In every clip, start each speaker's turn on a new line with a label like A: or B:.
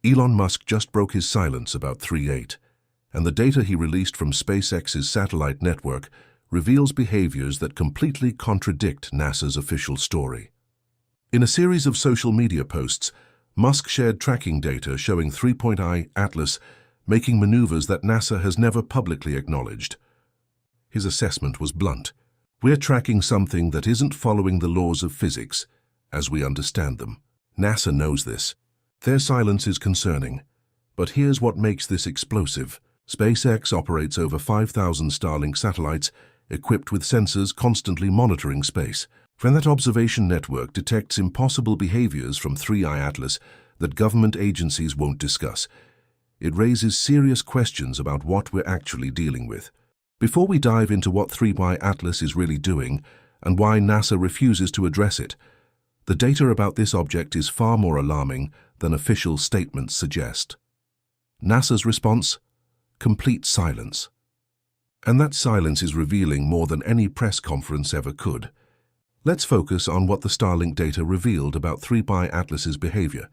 A: Elon Musk just broke his silence about 3.8, and the data he released from SpaceX's satellite network reveals behaviors that completely contradict NASA's official story. In a series of social media posts, Musk shared tracking data showing 3.I Atlas making maneuvers that NASA has never publicly acknowledged. His assessment was blunt. We're tracking something that isn't following the laws of physics, as we understand them. NASA knows this. Their silence is concerning. But here's what makes this explosive. SpaceX operates over 5,000 Starlink satellites equipped with sensors constantly monitoring space. When that observation network detects impossible behaviors from 3I Atlas that government agencies won't discuss, it raises serious questions about what we're actually dealing with. Before we dive into what 3I Atlas is really doing and why NASA refuses to address it, the data about this object is far more alarming than official statements suggest. NASA's response? Complete silence. And that silence is revealing more than any press conference ever could. Let's focus on what the Starlink data revealed about 3I Atlas's behavior,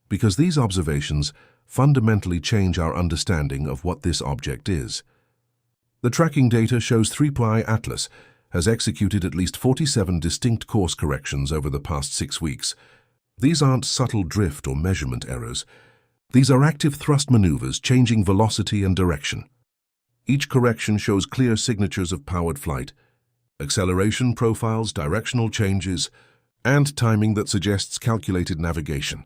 A: because these observations fundamentally change our understanding of what this object is. The tracking data shows 3I Atlas has executed at least 47 distinct course corrections over the past 6 weeks. These aren't subtle drift or measurement errors. These are active thrust maneuvers changing velocity and direction. Each correction shows clear signatures of powered flight, acceleration profiles, directional changes, and timing that suggests calculated navigation.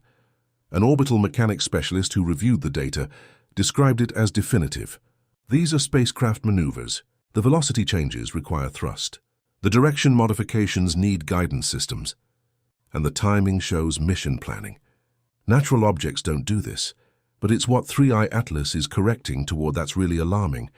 A: An orbital mechanics specialist who reviewed the data described it as definitive. These are spacecraft maneuvers. The velocity changes require thrust. The direction modifications need guidance systems. And the timing shows mission planning. Natural objects don't do this, but it's what 3I Atlas is correcting toward that's really alarming.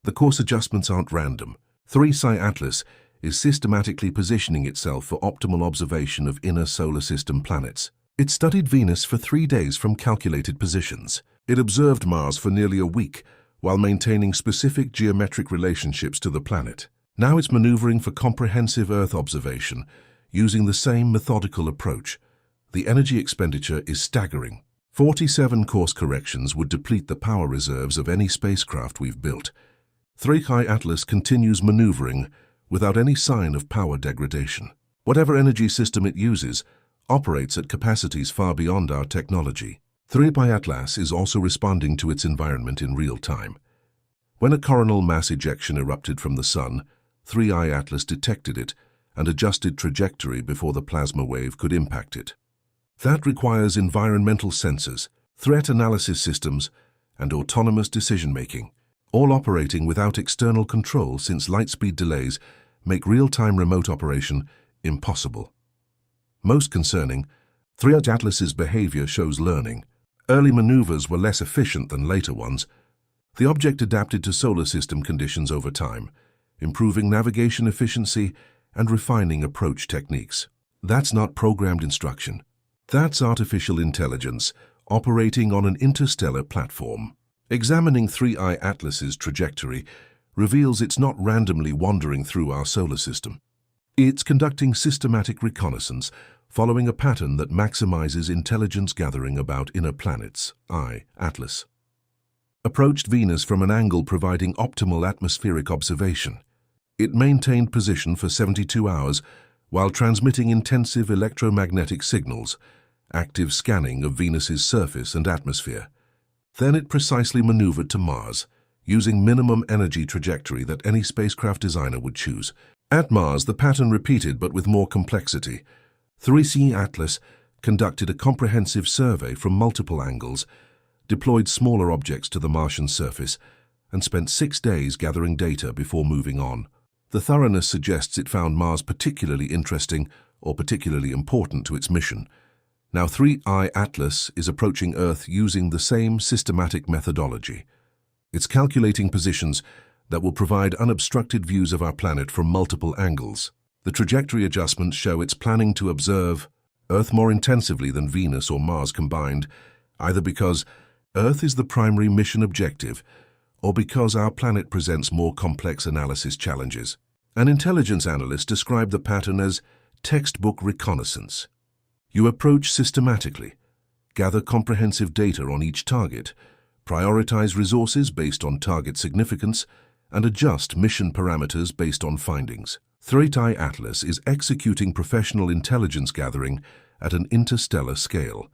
A: The course adjustments aren't random. 3I Atlas is systematically positioning itself for optimal observation of inner solar system planets. It studied Venus for 3 days from calculated positions. It observed Mars for nearly a week while maintaining specific geometric relationships to the planet. Now it's maneuvering for comprehensive Earth observation using the same methodical approach. The energy expenditure is staggering. 47 course corrections would deplete the power reserves of any spacecraft we've built. 3I Atlas continues maneuvering without any sign of power degradation. Whatever energy system it uses operates at capacities far beyond our technology. 3I Atlas is also responding to its environment in real time. When a coronal mass ejection erupted from the Sun, 3I Atlas detected it and adjusted trajectory before the plasma wave could impact it. That requires environmental sensors, threat analysis systems, and autonomous decision-making, all operating without external control since lightspeed delays make real-time remote operation impossible. Most concerning, 3I Atlas's behavior shows learning. Early maneuvers were less efficient than later ones. The object adapted to solar system conditions over time, improving navigation efficiency and refining approach techniques. That's not programmed instruction. That's artificial intelligence operating on an interstellar platform. Examining 3I Atlas's trajectory reveals it's not randomly wandering through our solar system. It's conducting systematic reconnaissance, following a pattern that maximizes intelligence gathering about inner planets, Atlas. Approached Venus from an angle providing optimal atmospheric observation. It maintained position for 72 hours while transmitting intensive electromagnetic signals, active scanning of Venus's surface and atmosphere. Then it precisely maneuvered to Mars, using minimum energy trajectory that any spacecraft designer would choose. At Mars, the pattern repeated but with more complexity. 3I Atlas conducted a comprehensive survey from multiple angles, deployed smaller objects to the Martian surface, and spent 6 days gathering data before moving on. The thoroughness suggests it found Mars particularly interesting or particularly important to its mission. Now 3I Atlas is approaching Earth using the same systematic methodology. It's calculating positions that will provide unobstructed views of our planet from multiple angles. The trajectory adjustments show it's planning to observe Earth more intensively than Venus or Mars combined, either because Earth is the primary mission objective or because our planet presents more complex analysis challenges. An intelligence analyst described the pattern as textbook reconnaissance. You approach systematically, gather comprehensive data on each target, prioritize resources based on target significance, and adjust mission parameters based on findings. 3i Atlas is executing professional intelligence gathering at an interstellar scale.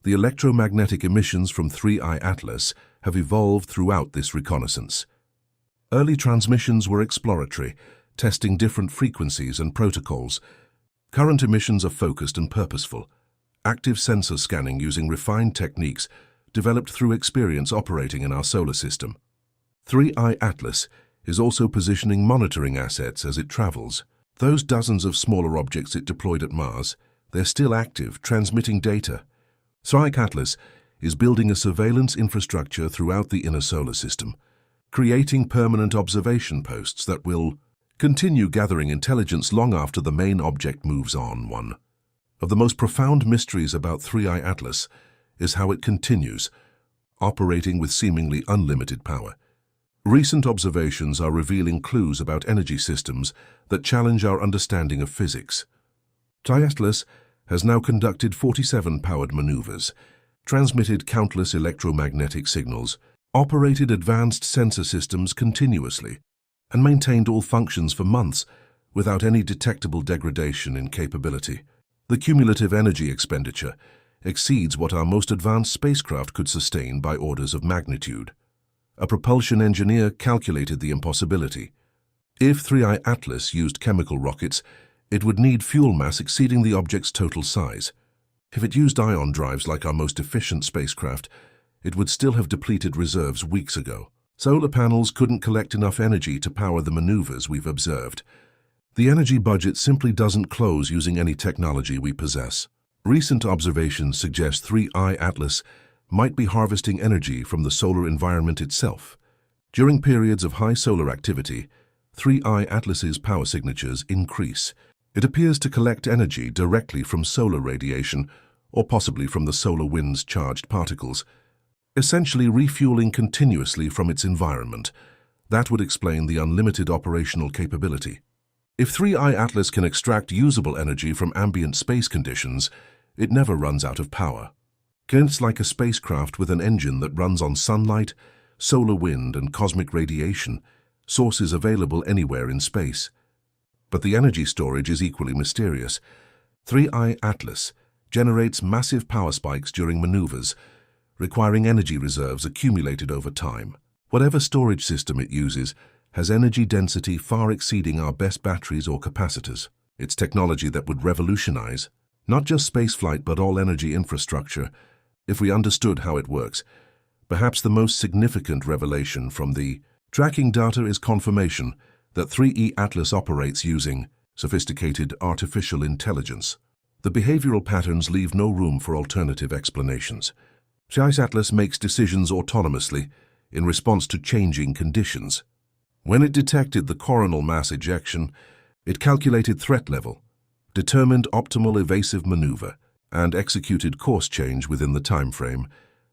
A: The electromagnetic emissions from 3i Atlas have evolved throughout this reconnaissance. Early transmissions were exploratory, testing different frequencies and protocols. Current emissions are focused and purposeful. Active sensor scanning using refined techniques developed through experience operating in our solar system. 3i Atlas is also positioning monitoring assets as it travels. Those dozens of smaller objects it deployed at Mars, they're still active, transmitting data. 3i Atlas is building a surveillance infrastructure throughout the inner solar system, creating permanent observation posts that will continue gathering intelligence long after the main object moves on. One of the most profound mysteries about 3i Atlas is how it continues, operating with seemingly unlimited power. Recent observations are revealing clues about energy systems that challenge our understanding of physics. 3i Atlas has now conducted 47 powered maneuvers, transmitted countless electromagnetic signals, operated advanced sensor systems continuously, and maintained all functions for months without any detectable degradation in capability. The cumulative energy expenditure exceeds what our most advanced spacecraft could sustain by orders of magnitude. A propulsion engineer calculated the impossibility. If 3i Atlas used chemical rockets, it would need fuel mass exceeding the object's total size. If it used ion drives like our most efficient spacecraft, it would still have depleted reserves weeks ago. Solar panels couldn't collect enough energy to power the maneuvers we've observed. The energy budget simply doesn't close using any technology we possess. Recent observations suggest 3i Atlas might be harvesting energy from the solar environment itself. During periods of high solar activity, 3i Atlas's power signatures increase. It appears to collect energy directly from solar radiation or possibly from the solar wind's charged particles, essentially refueling continuously from its environment. That would explain the unlimited operational capability. If 3i Atlas can extract usable energy from ambient space conditions, it never runs out of power. It's like a spacecraft with an engine that runs on sunlight, solar wind, and cosmic radiation, sources available anywhere in space. But the energy storage is equally mysterious. 3i Atlas generates massive power spikes during maneuvers, requiring energy reserves accumulated over time. Whatever storage system it uses has energy density far exceeding our best batteries or capacitors. It's technology that would revolutionize not just spaceflight but all energy infrastructure if we understood how it works. Perhaps the most significant revelation from the tracking data is confirmation that 3i Atlas operates using sophisticated artificial intelligence. The behavioral patterns leave no room for alternative explanations. 3i Atlas makes decisions autonomously in response to changing conditions. When it detected the coronal mass ejection, it calculated threat level, determined optimal evasive maneuver, and executed course change within the time frame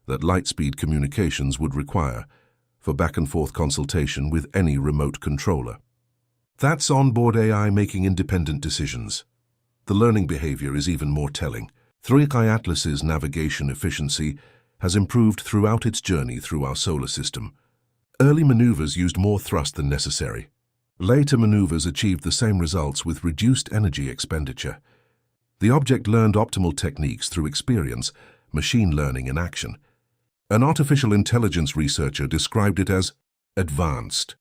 A: that light-speed communications would require for back-and-forth consultation with any remote controller. That's onboard AI making independent decisions. The learning behavior is even more telling. 3i Atlas's navigation efficiency has improved throughout its journey through our solar system. Early maneuvers used more thrust than necessary. Later maneuvers achieved the same results with reduced energy expenditure. The object learned optimal techniques through experience, machine learning in action. An artificial intelligence researcher described it as advanced.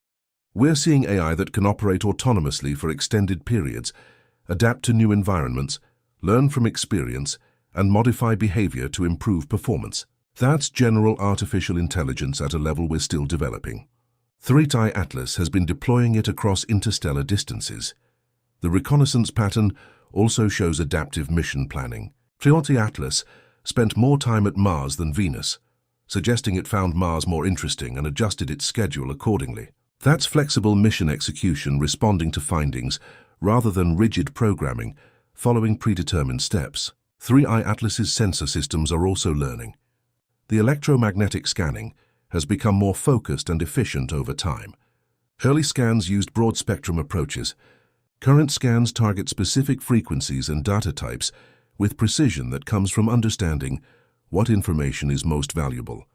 A: We're seeing AI that can operate autonomously for extended periods, adapt to new environments, learn from experience, and modify behavior to improve performance. That's general artificial intelligence at a level we're still developing. 3i Atlas has been deploying it across interstellar distances. The reconnaissance pattern also shows adaptive mission planning. 3i Atlas spent more time at Mars than Venus, suggesting it found Mars more interesting and adjusted its schedule accordingly. That's flexible mission execution responding to findings rather than rigid programming, following predetermined steps. 3i Atlas's sensor systems are also learning. The electromagnetic scanning has become more focused and efficient over time. Early scans used broad-spectrum approaches. Current scans target specific frequencies and data types with precision that comes from understanding What information is most valuable?